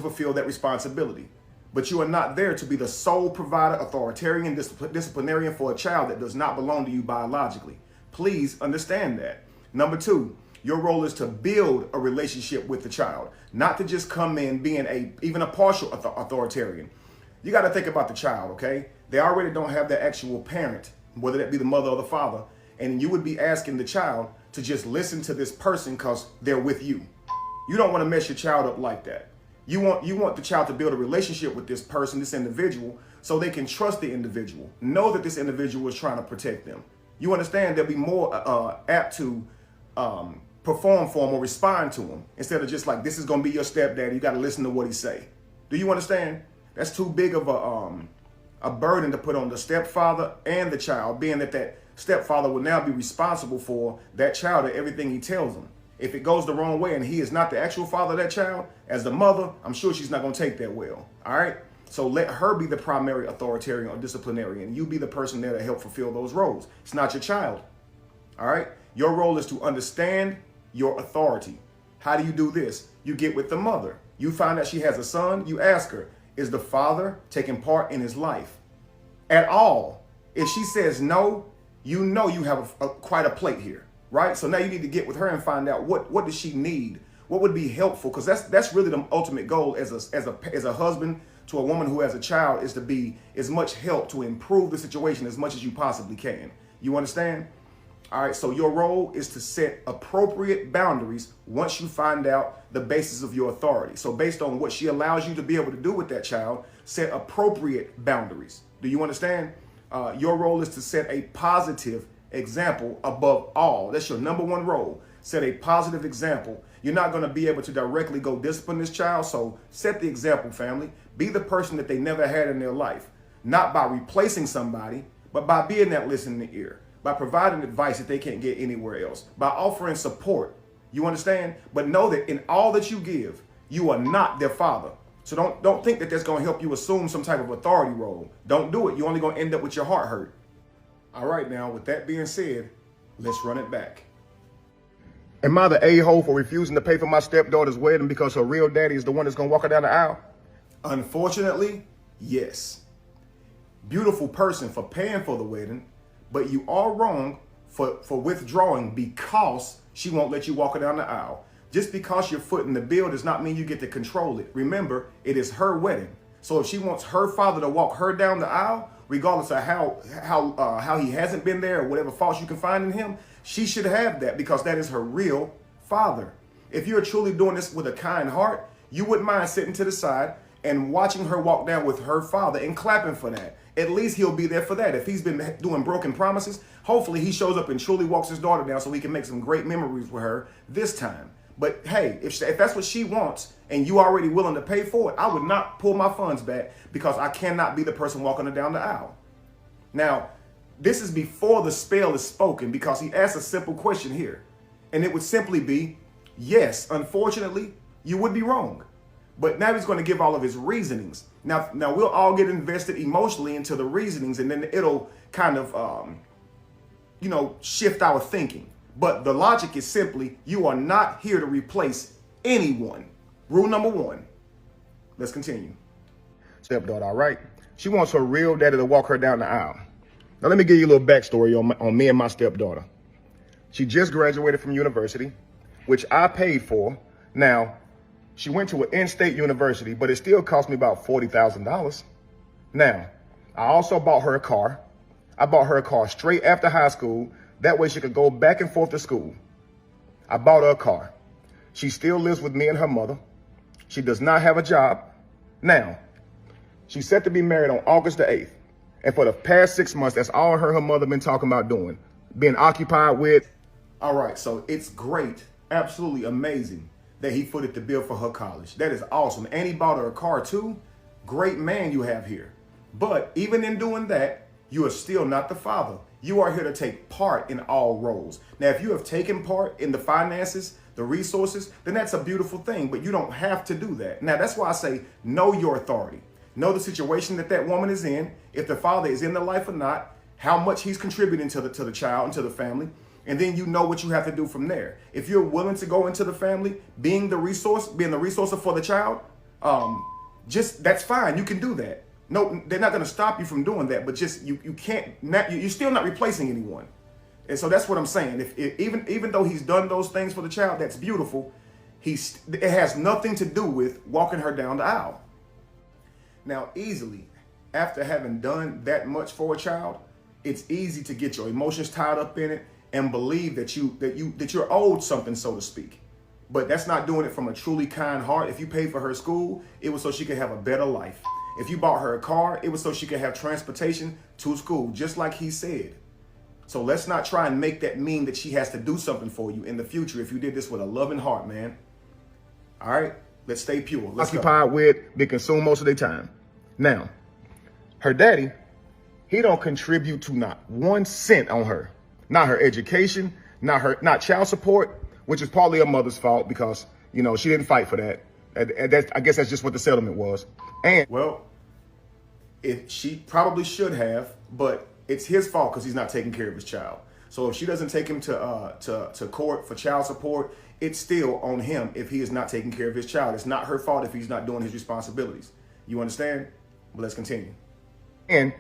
fulfill that responsibility. But you are not there to be the sole provider, authoritarian, disciplinarian for a child that does not belong to you biologically. Please understand that. Number two, your role is to build a relationship with the child, not to just come in being even a partial authoritarian. You got to think about the child, okay? They already don't have their actual parent, whether that be the mother or the father, and you would be asking the child to just listen to this person because they're with you. You don't want to mess your child up like that. You want the child to build a relationship with this person, this individual, so they can trust the individual, know that this individual is trying to protect them. You understand they'll be more apt to perform for him or respond to him instead of just like, this is going to be your stepdaddy. You got to listen to what he say. Do you understand? That's too big of a burden to put on the stepfather and the child, being that stepfather will now be responsible for that child and everything he tells them. If it goes the wrong way and he is not the actual father of that child, as the mother, I'm sure she's not going to take that well. All right. So let her be the primary authoritarian or disciplinarian. You be the person there to help fulfill those roles. It's not your child. All right. Your role is to understand your authority. How do you do this? You get with the mother. You find out she has a son. You ask her, is the father taking part in his life at all? If she says no, you know you have quite a plate here. Right? So now you need to get with her and find out what does she need? What would be helpful? Because that's really the ultimate goal as a husband to a woman who has a child, is to be as much help to improve the situation as much as you possibly can. You understand? All right. So your role is to set appropriate boundaries once you find out the basis of your authority. So based on what she allows you to be able to do with that child, set appropriate boundaries. Do you understand? Your role is to set a positive example above all. That's your number one role. Set a positive example. You're not going to be able to directly go discipline this child. So set the example, family. Be the person that they never had in their life. Not by replacing somebody, but by being that listening ear. By providing advice that they can't get anywhere else. By offering support. You understand? But know that in all that you give, you are not their father. So don't think that that's going to help you assume some type of authority role. Don't do it. You're only going to end up with your heart hurt. All right, now, with that being said, let's run it back. Am I the a-hole for refusing to pay for my stepdaughter's wedding because her real daddy is the one that's going to walk her down the aisle? Unfortunately, yes. Beautiful person for paying for the wedding, but you are wrong for withdrawing because she won't let you walk her down the aisle. Just because you're footing the bill does not mean you get to control it. Remember, it is her wedding. So if she wants her father to walk her down the aisle, regardless of how he hasn't been there or whatever faults you can find in him, she should have that because that is her real father. If you're truly doing this with a kind heart, you wouldn't mind sitting to the side and watching her walk down with her father and clapping for that. At least he'll be there for that. If he's been doing broken promises, hopefully he shows up and truly walks his daughter down so he can make some great memories with her this time. But hey, if that's what she wants and you already willing to pay for it, I would not pull my funds back because I cannot be the person walking her down the aisle. Now, this is before the spell is spoken because he asked a simple question here. And it would simply be, yes, unfortunately, you would be wrong. But now he's going to give all of his reasonings. Now we'll all get invested emotionally into the reasonings and then it'll kind of, shift our thinking. But the logic is simply, you are not here to replace anyone. Rule number one. Let's continue. Stepdaughter, all right? She wants her real daddy to walk her down the aisle. Now, let me give you a little backstory on me and my stepdaughter. She just graduated from university, which I paid for. Now, she went to an in-state university, but it still cost me about $40,000. Now, I also bought her a car. I bought her a car straight after high school. That way she could go back and forth to school. I bought her a car. She still lives with me and her mother. She does not have a job. Now, she's set to be married on August the 8th. And for the past 6 months, that's all her mother been talking about doing. Being occupied with. All right, so it's great, absolutely amazing that he footed the bill for her college. That is awesome. And he bought her a car too. Great man you have here. But even in doing that, you are still not the father. You are here to take part in all roles. Now, if you have taken part in the finances, the resources, then that's a beautiful thing, but you don't have to do that. Now, that's why I say know your authority. Know the situation that woman is in, if the father is in the life or not, how much he's contributing to the child and to the family, and then you know what you have to do from there. If you're willing to go into the family, being the resource for the child, just that's fine. You can do that. No, they're not going to stop you from doing that, but just you can't. You're still not replacing anyone. And so that's what I'm saying. If even though he's done those things for the child, that's beautiful. It has nothing to do with walking her down the aisle. Now, easily, after having done that much for a child, it's easy to get your emotions tied up in it and believe that you're owed something, so to speak. But that's not doing it from a truly kind heart. If you paid for her school, it was so she could have a better life. If you bought her a car, it was so she could have transportation to school, just like he said. So let's not try and make that mean that she has to do something for you in the future if you did this with a loving heart, man. All right, let's stay pure. Let's occupied with, they consume most of their time. Now, her daddy, he don't contribute to not 1 cent on her. Not her education, not child support, which is partly her mother's fault because, you know, she didn't fight for that. And I guess that's just what the settlement was. And well, she probably should have, but it's his fault because he's not taking care of his child. So if she doesn't take him to court for child support, it's still on him if he is not taking care of his child. It's not her fault if he's not doing his responsibilities. You understand? But let's continue. And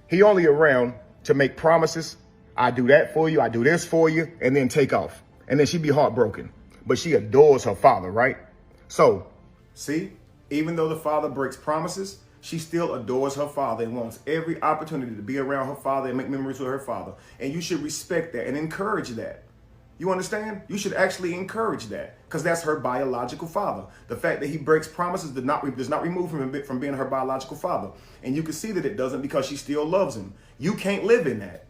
he only around to make promises. I do that for you. I do this for you, and then take off. And then she'd be heartbroken. But she adores her father, right? So, see, even though the father breaks promises, she still adores her father and wants every opportunity to be around her father and make memories with her father. And you should respect that and encourage that. You understand? You should actually encourage that because that's her biological father. The fact that he breaks promises does not remove him from being her biological father. And you can see that it doesn't because she still loves him. You can't live in that.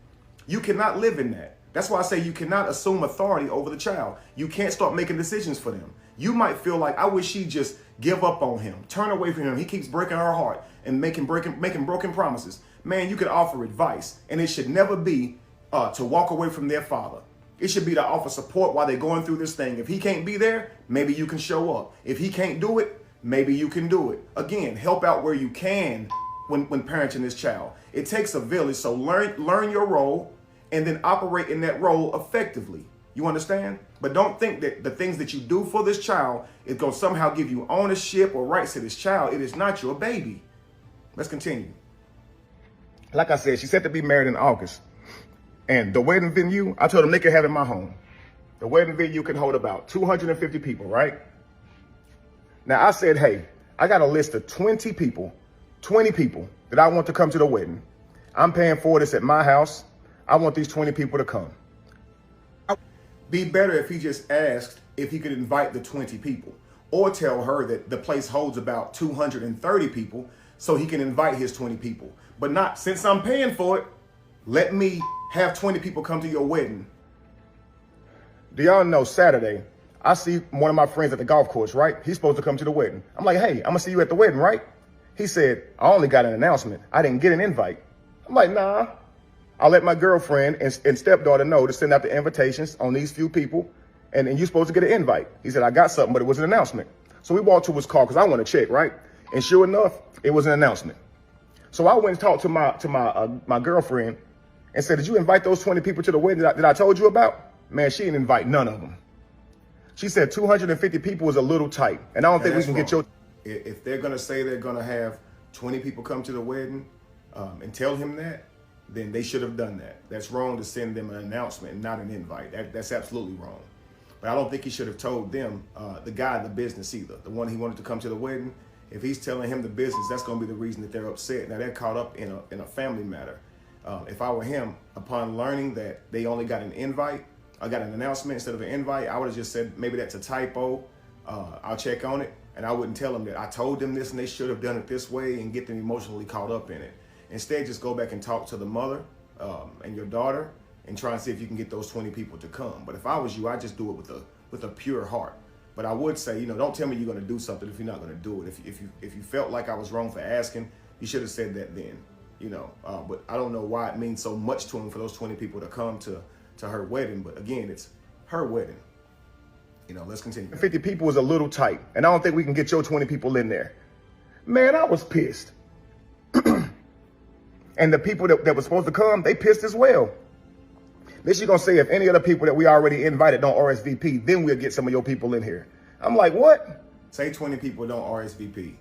You cannot live in that. That's why I say you cannot assume authority over the child. You can't start making decisions for them. You might feel like, I wish she'd just give up on him, turn away from him. He keeps breaking her heart and making broken promises. Man, you could offer advice, and it should never be to walk away from their father. It should be to offer support while they're going through this thing. If he can't be there, maybe you can show up. If he can't do it, maybe you can do it. Again, help out where you can when parenting this child. It takes a village, so learn your role and then operate in that role effectively. You understand? But don't think that the things that you do for this child is going to somehow give you ownership or rights to this child. It is not your baby. Let's continue. Like I said, she's set to be married in August. And the wedding venue, I told them they could have it in my home. The wedding venue can hold about 250 people, right? Now I said, hey, I got a list of 20 people that I want to come to the wedding. I'm paying for this at my house. I want these 20 people to come. Be better if he just asked if he could invite the 20 people or tell her that the place holds about 230 people so he can invite his 20 people. But not, since I'm paying for it, let me have 20 people come to your wedding. Do y'all know Saturday, I see one of my friends at the golf course, right? He's supposed to come to the wedding. I'm like, hey, I'm gonna see you at the wedding, right? He said, I only got an announcement. I didn't get an invite. I'm like, nah. I'll let my girlfriend and stepdaughter know to send out the invitations on these few people, and you're supposed to get an invite. He said, I got something, but it was an announcement. So we walked to his car because I want to check, right? And sure enough, it was an announcement. So I went and talked to my girlfriend and said, did you invite those 20 people to the wedding that I told you about? Man, she didn't invite none of them. She said 250 people was a little tight, and I don't think we can get your... If they're going to say they're going to have 20 people come to the wedding and tell him that, then they should have done that. That's wrong to send them an announcement and not an invite. That's absolutely wrong. But I don't think he should have told them, the guy in the business either, the one he wanted to come to the wedding. If he's telling him the business, that's going to be the reason that they're upset. Now they're caught up in a family matter. If I were him, upon learning that they only got an invite, I got an announcement instead of an invite, I would have just said, maybe that's a typo. I'll check on it. And I wouldn't tell them that I told them this and they should have done it this way and get them emotionally caught up in it. Instead, just go back and talk to the mother and your daughter and try and see if you can get those 20 people to come. But if I was you, I'd just do it with a pure heart. But I would say, don't tell me you're going to do something if you're not going to do it. If you felt like I was wrong for asking, you should have said that then, But I don't know why it means so much to him for those 20 people to come to her wedding. But again, it's her wedding. Let's continue. 50 people was a little tight, and I don't think we can get your 20 people in there. Man, I was pissed. And the people that were supposed to come, they pissed as well. Then she's going to say, if any other people that we already invited don't RSVP, then we'll get some of your people in here. I'm like, what? Say 20 people don't RSVP.